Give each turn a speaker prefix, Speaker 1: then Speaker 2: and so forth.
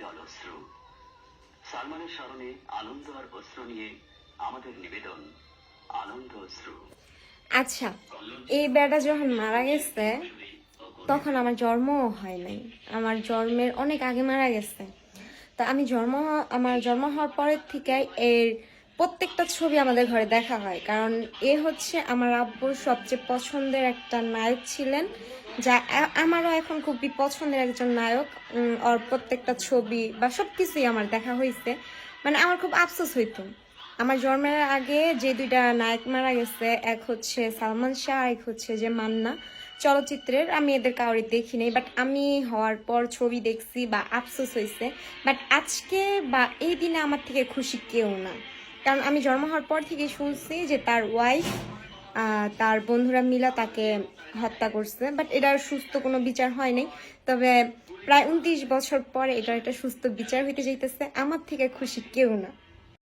Speaker 1: জল অশ্রু। সালমানের স্মরণে আনন্দ আর অশ্রু নিয়ে আমাদের নিবেদন আনন্দ অশ্রু।
Speaker 2: আচ্ছা, এই বেটা যখন মারা গেছে তখন আমার জন্মও হয় নাই, আমার জন্মের অনেক আগে মারা গেছে। তা আমি আমার জন্ম হওয়ার পরের থেকে এর প্রত্যেকটা ছবি আমাদের ঘরে দেখা হয়, কারণ এ হচ্ছে আমার আব্বুর সবচেয়ে পছন্দের একটা নায়ক ছিলেন, যা আমারও এখন খুবই পছন্দের একজন নায়ক। ওর প্রত্যেকটা ছবি বা সবকিছুই আমার দেখা হয়েছে। মানে আমার খুব আফসোস হইতো আমার জন্মের আগে যে দুইটা নায়ক মারা গেছে, এক হচ্ছে সালমান শাহ, এক হচ্ছে যে মান্না চলচ্চিত্রের। আমি এদের কাউরি দেখি নাই, বাট আমি হওয়ার পর ছবি দেখছি বা আফসোস হয়েছে। বাট আজকে বা এই দিনে আমার থেকে খুশি কেউ না, কারণ আমি জন্ম হওয়ার পর থেকে শুনছি যে তার ওয়াইফ তার বন্ধুরা মিলা তাকে হত্যা করছে, বাট এটার সুস্থ কোনো বিচার হয় নাই। তবে প্রায় 29 বছর পরে এটা একটা সুস্থ বিচার হইতে যাইতেছে, আমার থেকে খুশি কেউ না।